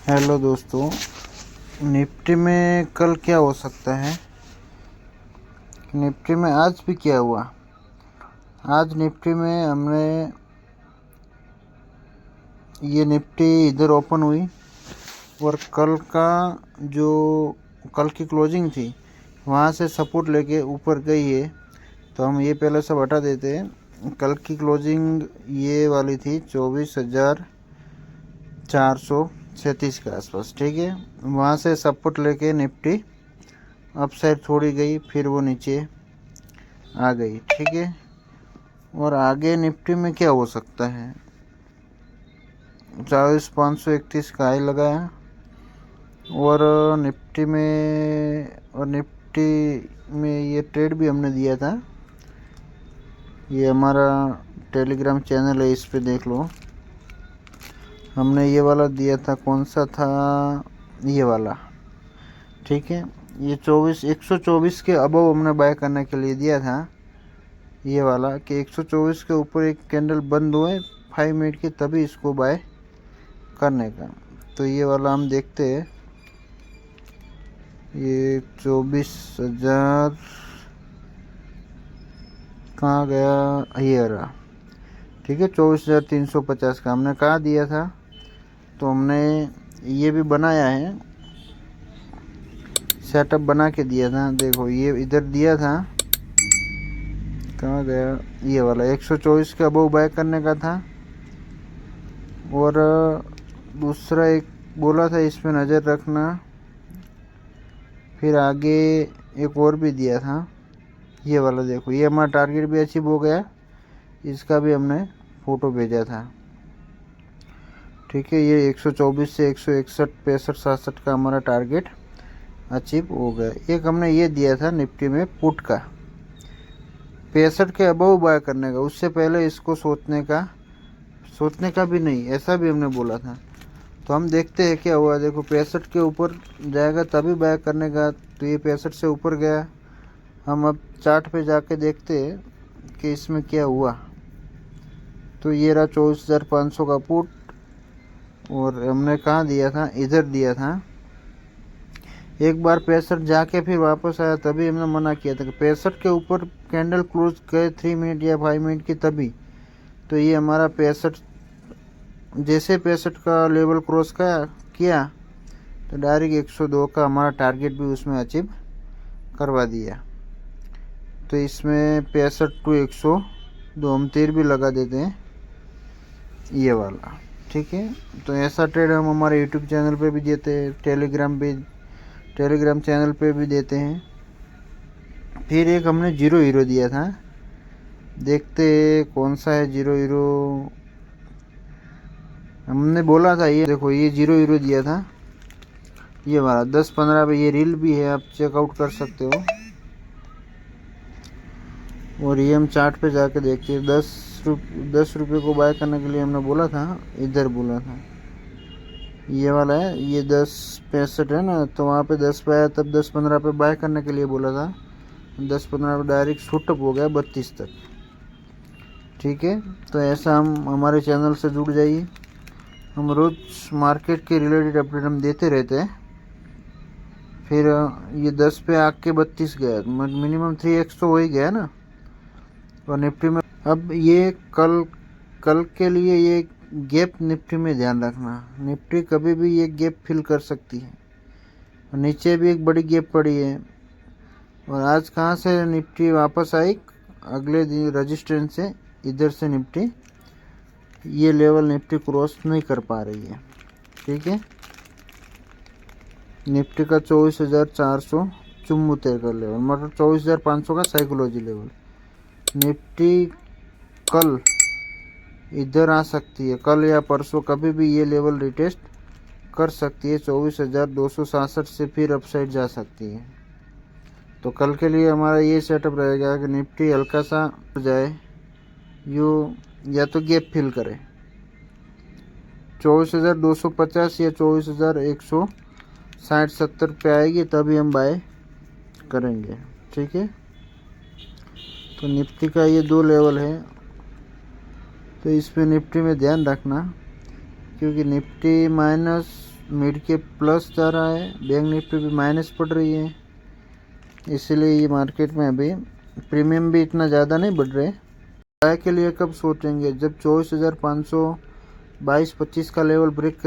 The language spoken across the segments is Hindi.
हेलो दोस्तों, निफ्टी में कल क्या हो सकता है। निफ्टी में आज भी क्या हुआ। आज निफ्टी में हमने ये निफ्टी इधर ओपन हुई और कल की क्लोजिंग थी वहाँ से सपोर्ट लेके ऊपर गई है। तो हम ये पहले सब हटा देते हैं। कल की क्लोजिंग ये वाली थी 24,437 के आसपास, ठीक है। वहाँ से सपोर्ट लेके निफ्टी अप साइड थोड़ी गई, फिर वो नीचे आ गई, ठीक है। और आगे निफ्टी में क्या हो सकता है। 24,531 का हाई लगाया और निफ्टी में ये ट्रेड भी हमने दिया था। ये हमारा टेलीग्राम चैनल है, इस पे देख लो। हमने ये वाला दिया था, कौन सा था, ये वाला, ठीक है। ये 124 के अबव हमने बाय करने के लिए दिया था, ये वाला कि 124 के ऊपर एक कैंडल बंद हुए 5 मिनट की, तभी इसको बाय करने का। तो ये वाला हम देखते हैं। ये 24,000 कहाँ गया, ये रहा, ठीक है। 24,350 का हमने कहाँ दिया था। तो हमने ये भी बनाया है, सेटअप बना के दिया था। देखो ये इधर दिया था, कहाँ गया, ये वाला 124 के अबव बाय करने का था। और दूसरा एक बोला था इसमें नज़र रखना। फिर आगे एक और भी दिया था, ये वाला देखो, ये हमारा टारगेट भी अचीव हो गया। इसका भी हमने फ़ोटो भेजा था, ठीक है। ये 124 से 161, 65, 67 का हमारा टारगेट अचीव हो गया। एक हमने ये दिया था निफ्टी में पुट का 65 के अबव बाय करने का। उससे पहले इसको सोचने का भी नहीं, ऐसा भी हमने बोला था। तो हम देखते हैं क्या हुआ। देखो 65 के ऊपर जाएगा तभी बाय करने का। तो ये 65 से ऊपर गया। हम अब चार्ट पे जाके देखते हैं कि इसमें क्या हुआ। तो ये रहा 24,500 का पुट, और हमने कहाँ दिया था, इधर दिया था। एक बार 65 जाके फिर वापस आया, तभी हमने मना किया था कि 65 के ऊपर कैंडल क्लोज गए 3 मिनट या 5 मिनट की, तभी। तो ये हमारा 65, जैसे 65 का लेवल क्रॉस किया तो डायरेक्ट 102 का हमारा टारगेट भी उसमें अचीव करवा दिया। तो इसमें 65 टू 102 हम तीर भी लगा देते हैं, ये वाला, ठीक है। तो ऐसा ट्रेड हम हमारे यूट्यूब चैनल पे भी देते हैं, टेलीग्राम चैनल पे भी देते हैं। फिर एक हमने जीरो हीरो दिया था, देखते कौन सा है जीरो हीरो। हमने बोला था, ये देखो ये जीरो हीरो दिया था, ये वाला 10-15 पे। ये रील भी है, आप चेकआउट कर सकते हो। और ये हम चार्ट पे जाके देखते हैं। 10 रुपये को बाय करने के लिए हमने बोला था, इधर बोला था, ये वाला है। ये 10.65 है ना, तो वहाँ पे 10 पे आया, तब 10-15 पे बाय करने के लिए बोला था। 10-15 पे डायरेक्ट शूटअप हो गया 32 तक, ठीक है। तो ऐसा हम हमारे चैनल से जुड़ जाइए। हम रोज़ मार्केट के रिलेटेड अपडेट हम देते रहते हैं। फिर ये 10 पे आके 32 गया, मिनिमम 3x तो हो ही गया ना। और निफ्टी में अब ये कल के लिए ये गैप निफ्टी में ध्यान रखना। निफ्टी कभी भी ये गैप फिल कर सकती है। नीचे भी एक बड़ी गैप पड़ी है। और आज कहाँ से निफ्टी वापस आई, अगले दिन रजिस्टेंस से इधर से निफ्टी ये लेवल निफ्टी क्रॉस नहीं कर पा रही है, ठीक है। निफ्टी का 24,474 का लेवल, मतलब 24,500 का साइकोलॉजी लेवल। निफ्टी कल इधर आ सकती है, कल या परसों कभी भी ये लेवल रिटेस्ट कर सकती है। 24,267 से फिर अपसाइड जा सकती है। तो कल के लिए हमारा ये सेटअप रहेगा कि निफ्टी हल्का सा जाए, या तो गैप फिल करे 24,250 या 24,160-70 पे आएगी, तभी हम बाय करेंगे, ठीक है। तो निफ्टी का ये 2 लेवल है, तो इस पे निफ्टी में ध्यान रखना, क्योंकि निफ्टी मिड कैप प्लस जा रहा है, बैंक निफ्टी भी माइनस पड़ रही है, इसीलिए ये मार्केट में अभी प्रीमियम भी इतना ज़्यादा नहीं बढ़ रहे। बाय के लिए कब सोचेंगे? जब 24,500 22-25 का लेवल ब्रेक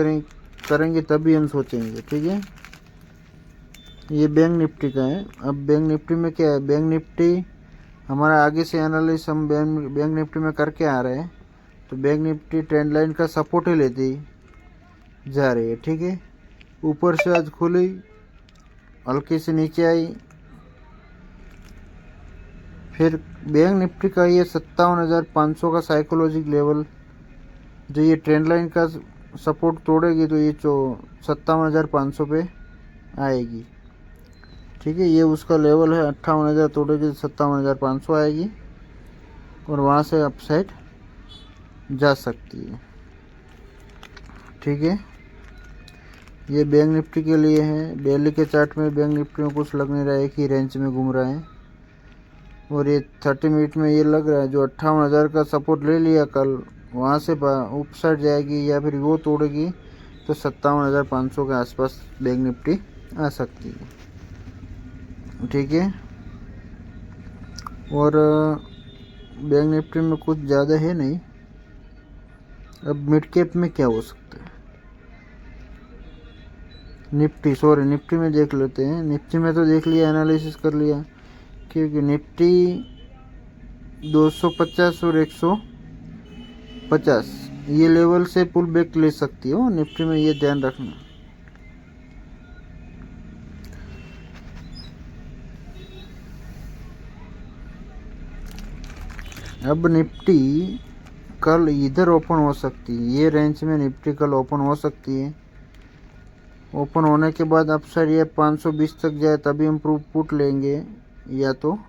करेंगे तभी हम सोचेंगे। ठीक है, ये बैंक निफ्टी का है। अब बैंक निफ्टी में क्या है, बैंक निफ्टी हमारा आगे से एनालिसिस हम बैंक निफ्टी में करके आ रहे हैं, तो बैंक निफ्टी ट्रेंड लाइन का सपोर्ट ही लेती जा रही है। ठीक है, ऊपर से आज खुली, हल्की से नीचे आई, फिर बैंक निफ्टी का ये 57,500 का साइकोलॉजिक लेवल, जो ये ट्रेंड लाइन का सपोर्ट तोड़ेगी तो ये 57,500 पे आएगी। ठीक है, ये उसका लेवल है, 58,000 तोड़ेगी तो 57,500 आएगी और वहाँ से अपसाइड जा सकती है। ठीक है, ये बैंक निफ्टी के लिए है। डेली के चार्ट में बैंक निफ्टी में कुछ लग नहीं रहा है, एक ही रेंज में घूम रहा है, और ये 30 मिनट में ये लग रहा है जो 58,000 का सपोर्ट ले लिया कल, वहाँ से उप साइड जाएगी या फिर वो तोड़ेगी तो 57,500 के आसपास बैंक निफ्टी आ सकती है। ठीक है, और बैंक निफ्टी में कुछ ज़्यादा है नहीं। अब मिड कैप में क्या हो सकता है? निफ्टी में देख लेते हैं। निफ्टी में तो देख लिया, एनालिसिस कर लिया, क्योंकि निफ्टी 250 और 150 ये लेवल से पुल बैक ले सकती हो निफ्टी में, ये ध्यान रखना। अब निफ्टी कल इधर ओपन हो सकती है, ये रेंज में निफ्टी कल ओपन हो सकती है। ओपन होने के बाद अपसाइड ये 520 तक जाए तभी हम पुट लेंगे, या तो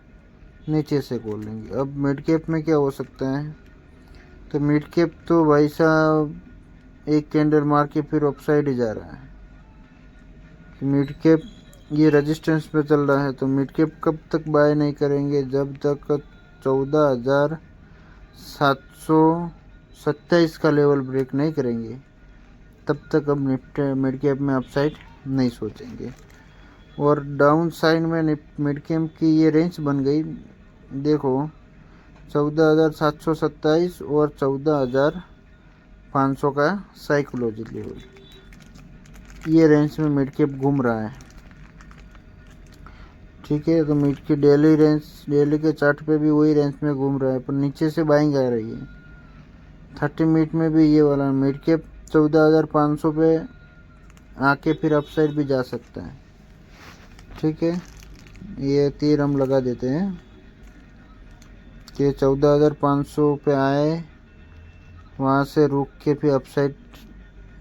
नीचे से खोल लेंगे। अब मिड कैप में क्या हो सकता है? तो मिड कैप तो भाई साहब एक कैंडल मार के फिर अपसाइड ही जा रहा है। मिड कैप ये रेजिस्टेंस पे चल रहा है, तो मिड कैप कब तक बाय नहीं करेंगे? जब तक 14,727 का लेवल ब्रेक नहीं करेंगे तब तक अब निफ्टी मिड कैप में अपसाइड नहीं सोचेंगे। और डाउन साइड में मिड कैप की ये रेंज बन गई, देखो 14,727 और 14,500 का साइकोलॉजिकल लेवल, ये रेंज में मिड कैप घूम रहा है। ठीक है, तो मिड की डेली रेंज, डेली के चार्ट पे भी वही रेंज में घूम रहा है, पर नीचे से बाइंग आ रही है। 30 मिनट में भी ये वाला मिड कैप 14,500 पे आके फिर अपसाइड भी जा सकता है। ठीक है, ये तीर हम लगा देते हैं कि 14,500 पे आए, वहाँ से रुक के फिर अपसाइड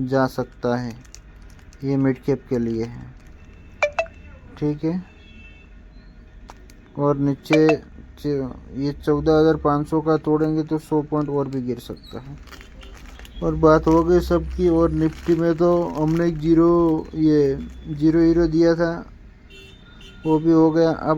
जा सकता है, ये मिड कैप के लिए है। ठीक है, और नीचे ये 14,500 का तोड़ेंगे तो 100 पॉइंट और भी गिर सकता है। और बात हो गई सबकी। और निफ्टी में तो हमने एक जीरो हीरो दिया था, वो भी हो गया। अब